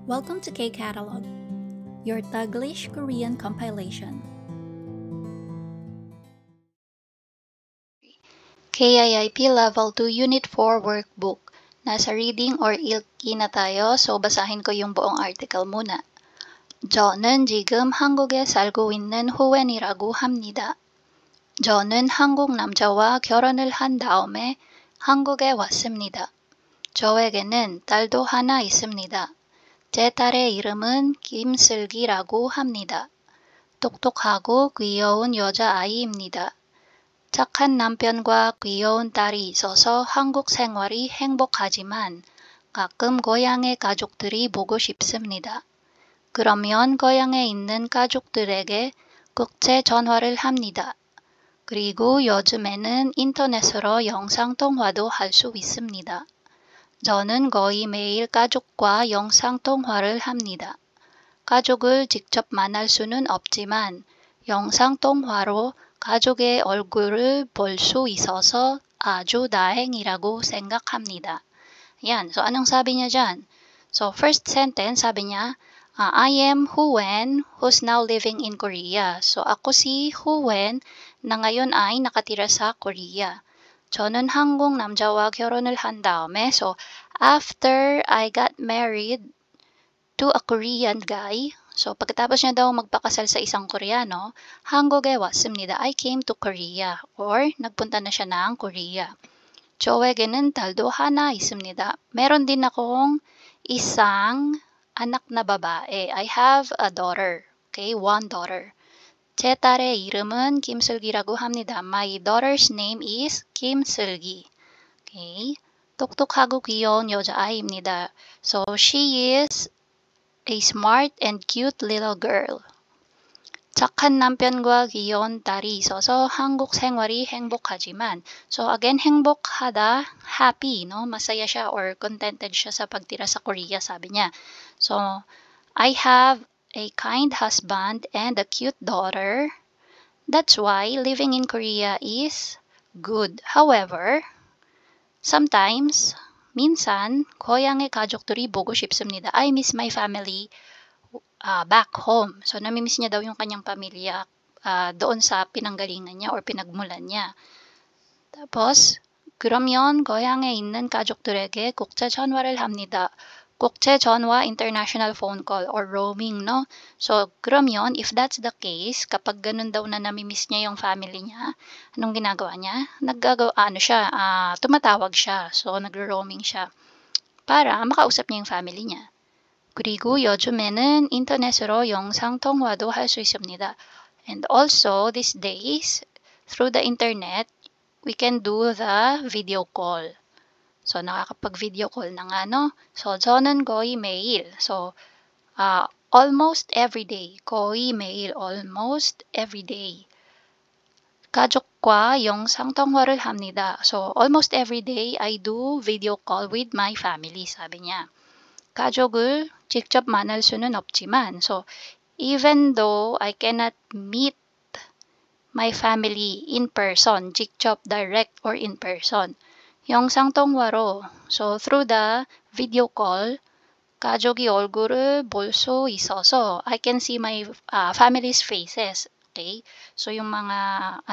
Welcome to K-Catalog, your Taglish Korean compilation. KIIP Level 2 Unit 4 Workbook. Nasa reading or 읽기 na tayo, so basahin ko yung buong article muna. 저는 지금 한국에 살고 있는 후웬이라고 합니다. 저는 한국 남자와 결혼을 한 다음에 한국에 왔습니다. 저에게는 딸도 하나 있습니다. 제 딸의 이름은 김슬기라고 합니다. 똑똑하고 귀여운 여자아이입니다. 착한 남편과 귀여운 딸이 있어서 한국 생활이 행복하지만 가끔 고향의 가족들이 보고 싶습니다. 그러면 고향에 있는 가족들에게 국제 전화를 합니다. 그리고 요즘에는 인터넷으로 영상통화도 할 수 있습니다. 저는 거의 매일 가족과 영상통화를 합니다. 가족을 직접 만날 수는 없지만 영상통화로 가족의 얼굴을 볼 수 있어서 아주 다행이라고 생각합니다. Yan. So, anong sabi niya dyan? So, first sentence, sabi niya, I am Huwen, who's now living in Korea. So, ako si Huwen na ngayon ay nakatira sa Korea. 저는 한국 남자와 결혼을 한 다음에, so after I got married to a Korean guy, so pagkatapos niya daw magpakasal sa isang Koreano, 한국에 왔습니다. I came to Korea, or nagpunta na siya ng Korea. 저에게는 딸도 하나 있습니다. Meron din akong isang anak na babae. I have a daughter. Okay, one daughter. 제 딸의 이름은 김슬기라고 합니다. My daughter's name is 김슬기. Okay. 똑똑하고 귀여운 여자아이입니다. So, she is a smart and cute little girl. 착한 남편과 귀여운 딸이 있어서 한국 생활이 행복하지만, so again, 행복하다, happy, no? Masaya siya or contented siya sa pagtira sa Korea, sabi niya. So, I have a kind husband and a cute daughter. That's why living in Korea is good. However, sometimes, minsan, 고향의 가족들이 보고 싶습니다. I miss my family back home. So, namimiss niya daw yung kanyang pamilya doon sa pinanggalingan niya or pinagmulan niya. Tapos, 그러면 고향에 있는 가족들에게 국제 전화를 합니다. 국제 전화, international phone call or roaming, no? So, 그러면, if that's the case, kapag ganun daw na namimiss niya yung family niya, anong ginagawa niya? Tumatawag siya. So, nagro-roaming siya para makausap niya yung family niya. 그리고 요즘에는 인터넷으로 영상통화도 할 수 있습니다. And also, these days, through the internet, we can do the video call. So, nakakapag-video call na nga, no? So, 저는 거의 매일. So, almost every day. 거의 매일, almost every day. 가족과 영상통화를 합니다. So, almost every day, I do video call with my family, sabi niya. 가족을 직접 만날 수는 없지만, so, even though I cannot meet my family in person, 직접, direct, or in person, 영상통화로, so through the video call, 가족이 얼굴을 볼 수 있어서 I can see my family's faces. Okay? So yung mga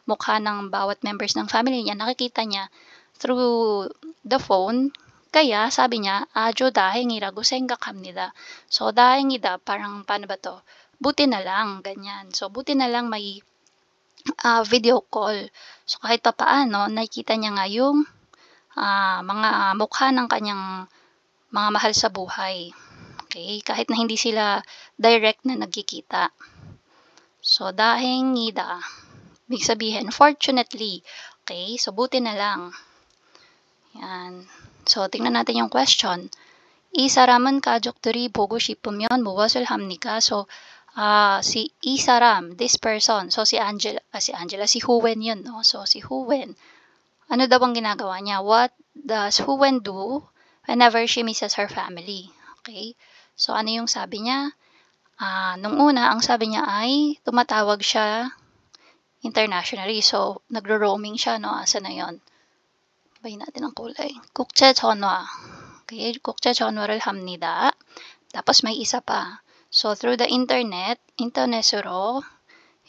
mukha ng bawat members ng family niya, nakikita niya through the phone. Kaya sabi niya, 아주 다행이라고 생각합니다. So 다행이다, parang paano ba to? Buti na lang, ganyan. So buti na lang may video call. So kahit pa paano, nakikita niya nga yung mga mukha ng kanyang mga mahal sa buhay. Okay? Kahit na hindi sila direct na nagkikita. So, 다행이다. Ibig sabihin, fortunately. Okay? So, buti na lang. Yan. So, tingnan natin yung question. 이 사람은 가족들이 보고 싶으면 무엇을 합니까? So, si 이 사람, this person. So, si Huwen yun, no? So, si Huwen. Ano daw ang ginagawa niya? What does Huwen do whenever she misses her family? Okay? So, ano yung sabi niya? Nung una, ang sabi niya ay tumatawag siya internationally. So, nagro-roaming siya, no? Asa na yun? Bayin natin ang kulay. 국제 전화. Okay? 국제 전화를 합니다. Tapos may isa pa. So, through the internet, 인터넷으로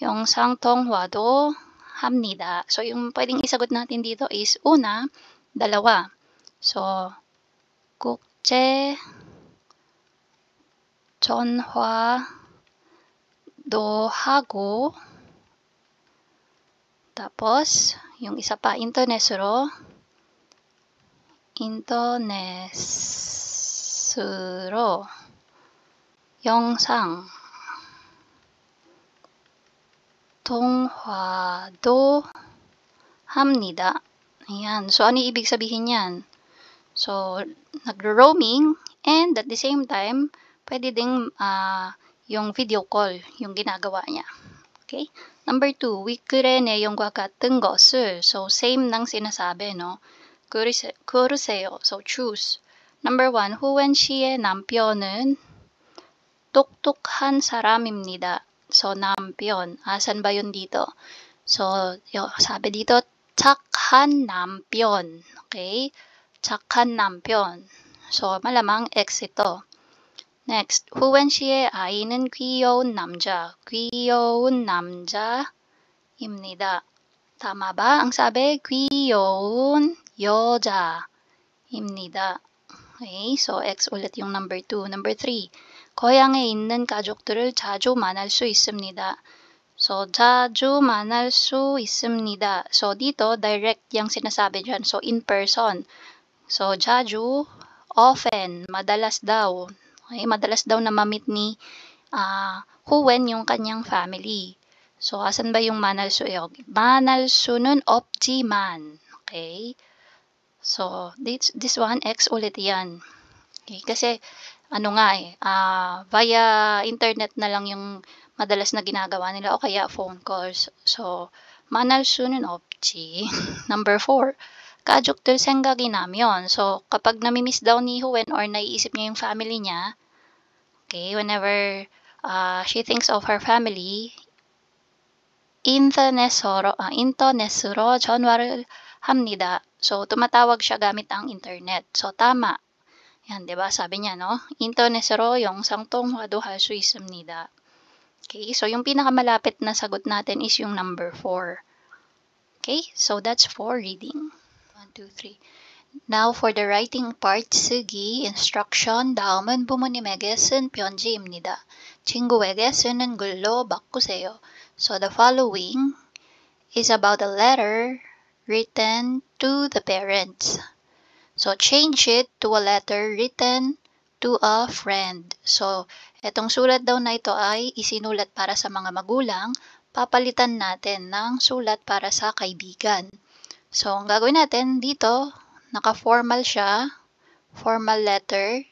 영상통화도 합니다. So, yung pwedeng isagot natin dito is una, dalawa. So, 국제 전화도 하고, tapos, yung isa pa, 인터넷으로 영상 통화도 합니다. Ayan. So, ano ibig sabihin yan? So, nagro-roaming and at the same time, pwede ding yung video call, yung ginagawa niya. Okay? Number 2, 위글의 내용과 같은 것을. So, same ng sinasabi, no? 고르세요. So, choose. Number 1, 후wen 씨의 남편은 똑똑한 사람입니다. So, 남편. Asan ba yun dito? So, sabi dito, 착한 남편. Okay? 착한 남편. So, malamang X ito. Next, 후wen 씨의 아이는 귀여운 남자. 귀여운 남자입니다. Tama ba? Ang sabi, 귀여운 여자입니다. Okay, so X ulit yung number 2. Number 3, 고향에 있는 가족들을 자주 만날 수 있습니다. So, 자주 만날 수 있습니다. So, dito, direct yung sinasabi dyan. So, in person. So, 자주, often, madalas daw. Okay, madalas daw na mamit ni 후wen yung kanyang family. So, asan ba yung 만날 수요? 만날 수는 없지만. Okay? So, this one, X ulit yan. Okay? Kasi, via internet na lang yung madalas na ginagawa nila o kaya phone calls. So, 만날 수는 없지. Number 4, 가족들 생각이 나면. So, kapag namimiss daw ni Huwen or naiisip niya yung family niya, okay, whenever she thinks of her family, 인터넷으로 전화를 합니다. So, tumatawag siya gamit ang internet. So, tama. Yan, di ba? Sabi niya, no? 인터넷으로 영상통화도 할 수 있습니다. Okay, so yung pinakamalapit na sagot natin is yung number 4. Okay, so that's for reading. 1, 2, 3. Now, for the writing part, 쓰기, instruction, 다음은 부모님에게 쓴 편지입니다. 친구에게 쓰는 글로 바꾸세요. So, the following is about a letter written to the parents. So, change it to a letter written to a friend. So, etong sulat daw na ito ay isinulat para sa mga magulang, papalitan natin ng sulat para sa kaibigan. So, ang gagawin natin dito, naka-formal siya, formal letter.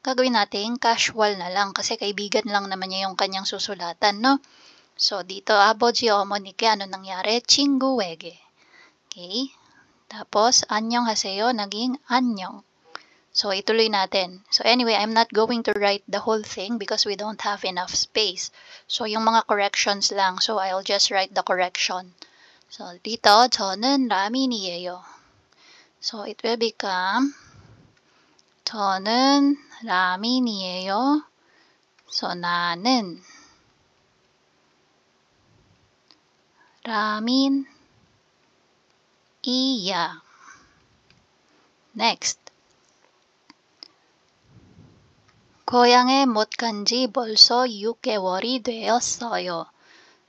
Gagawin natin casual na lang kasi kaibigan lang naman niya yung kanyang susulatan, no? So, dito, 아버지, 어머니께 ano nangyari? 친구에게. Okay? Tapos, 안녕 하세요, naging 안녕. So, ituloy natin. So, anyway, I'm not going to write the whole thing because we don't have enough space. So, yung mga corrections lang. So, I'll just write the correction. So, dito, 저는 라민이에요. So, it will become 저는 라민이에요. So, 나는 라민이야. Next. 고향에 못 간 지 벌써 6개월이 되었어요.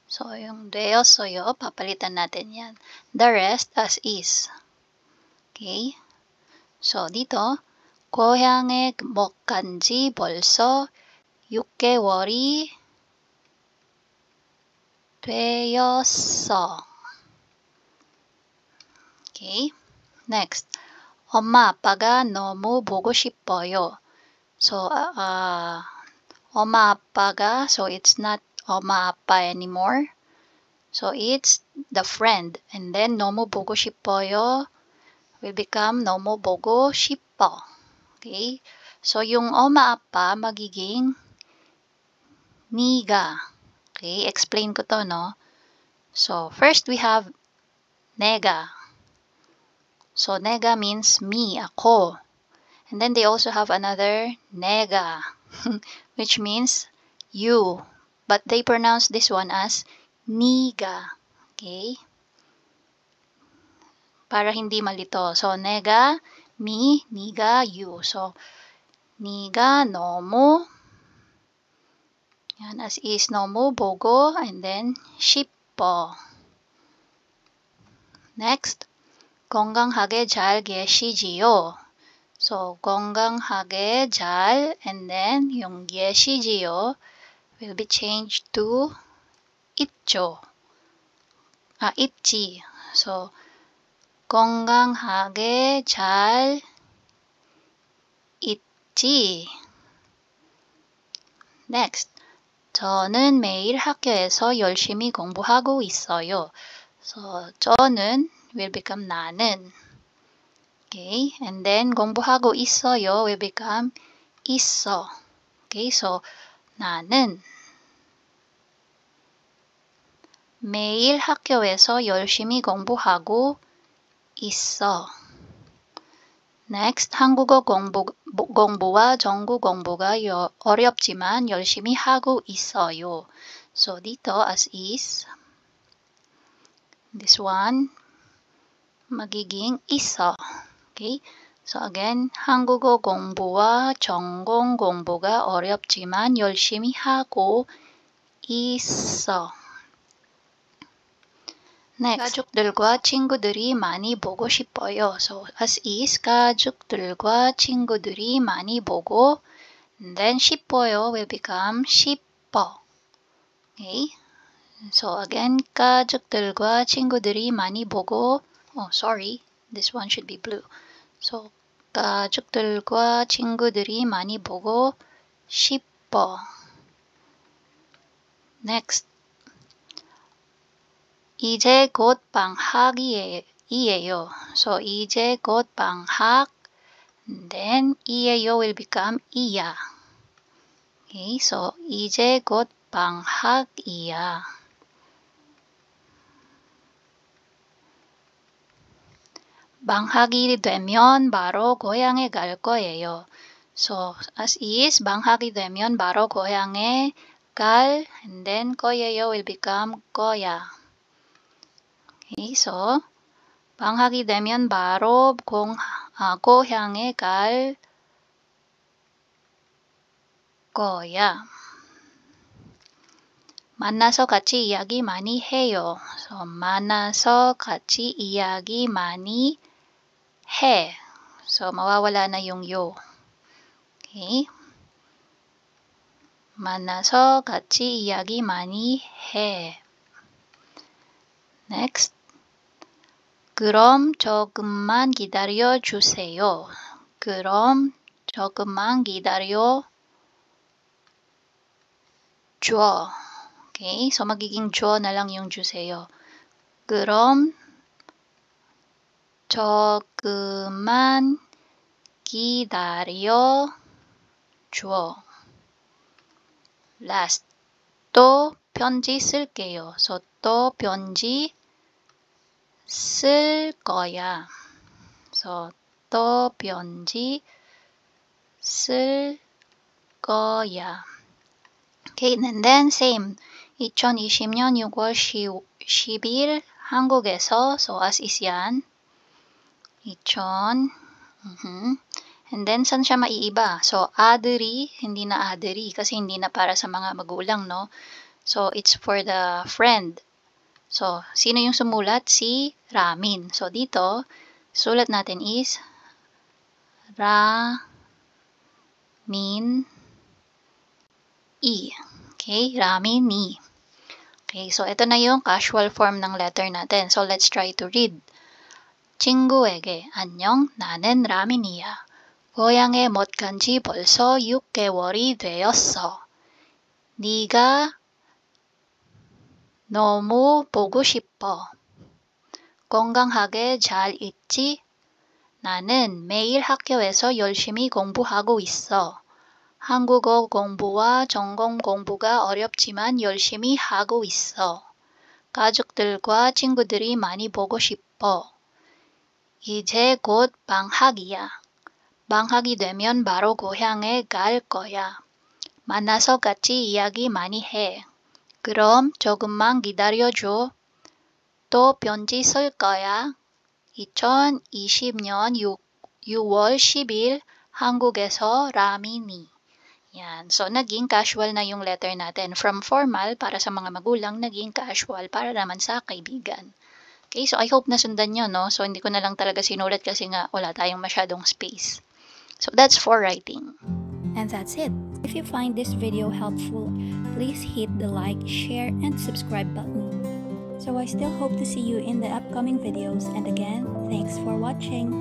So, yung 되었어요, papalitan natin yan. The rest as is. Okay? So, dito, 고향에 못 간 지 벌써 6개월이 되었어. Okay? Next. 엄마, 아빠가 너무 보고 싶어요. So, 엄마, 아빠가, so it's not 엄마, 아빠 anymore. So, it's the friend. And then, 너무 보고 싶어요 will become 너무 보고 싶어. Okay? So, yung 엄마, 아빠 magiging 니가. Okay? Explain ko to, no? So, first we have 내가. So, 내가 means me, ako. And then they also have another 내가. which means you. But they pronounce this one as niga. Okay? Para hindi malito. So, nega, me, niga, you. So, niga, 너무. Yan, as is 너무 보고, and then 싶어. Next, 건강하게 잘 계시지요. So, 건강하게 잘, and then yung 계시지요 will be changed to 있죠. 있지. So, 건강하게 잘 있지. Next, 저는 매일 학교에서 열심히 공부하고 있어요. So, 저는 will become 나는. Okay, and then 공부하고 있어요 will become 있어. Okay, so 나는 매일 학교에서 열심히 공부하고 있어. Next, 한국어 공부와 전국 공부가 어렵지만 열심히 하고 있어요. So dito as is, this one magiging 있어. Okay? So again, 한국어 공부와 전공 공부가 어렵지만 열심히 하고 있어. Next, 가족들과 친구들이 많이 보고 싶어요. So as is, 가족들과 친구들이 많이 보고, and then 싶어요 will become 싶어. Okay? So again, 가족들과 친구들이 많이 보고, this one should be blue. So 가족들과 친구들이 많이 보고 싶어. Next, 이제 곧 방학이에요. So 이제 곧 방학, then 이에요 will become 이야. Okay, so 이제 곧 방학이야. 방학이 되면 바로 고향에 갈 거예요. So as is, 방학이 되면 바로 고향에 갈, and then 거예요 will become 거야. Okay, so 방학이 되면 바로 고향에 갈 거야. 만나서 같이 이야기 많이 해요. So 만나서 같이 이야기 많이 해. So mawawala na yung yo. Okay? 만나서 같이 이야기 많이 해. Next. 그럼 조금만 기다려 주세요. 그럼 조금만 기다려 줘. Okay? So magiging 줘 na lang yung 주세요. 그럼 조금만 기다려 줘. Last. 또 편지 쓸게요. So 또 편지 쓸 거야. So 또 편지 쓸 거야. Okay, and then same. 2020년 6월 10일 한국에서, so as is yan. 2000. And then saan siya maiiba? So 아들이, hindi na 아들이 kasi hindi na para sa mga magulang, no? So it's for the friend. So sino yung sumulat? Si Ramin. So dito, sulat natin is Ramin I. Okay, Ramini. Okay, so ito na yung casual form ng letter natin. So let's try to read. 친구에게 안녕, 나는 라민이야. 고향에 못 간 지 벌써 6개월이 되었어. 네가 너무 보고 싶어. 건강하게 잘 있지? 나는 매일 학교에서 열심히 공부하고 있어. 한국어 공부와 전공 공부가 어렵지만 열심히 하고 있어. 가족들과 친구들이 많이 보고 싶어. 이제 곧 방학이야. 방학이 되면 바로 고향에 갈 거야. 만나서 같이 이야기 많이 해. 그럼 조금만 기다려줘. 또 편지 쓸 거야. 2020년 6월 10일 한국에서 라미니. Yan. So, naging casual na yung letter natin. From formal para sa mga magulang, naging casual para naman sa kaibigan. Okay, so I hope nasundan nyo, no? So, hindi ko na lang talaga sinulat kasi nga wala tayong masyadong space. So, that's for writing. And that's it. If you find this video helpful, please hit the like, share, and subscribe button. So I still hope to see you in the upcoming videos, and again, thanks for watching.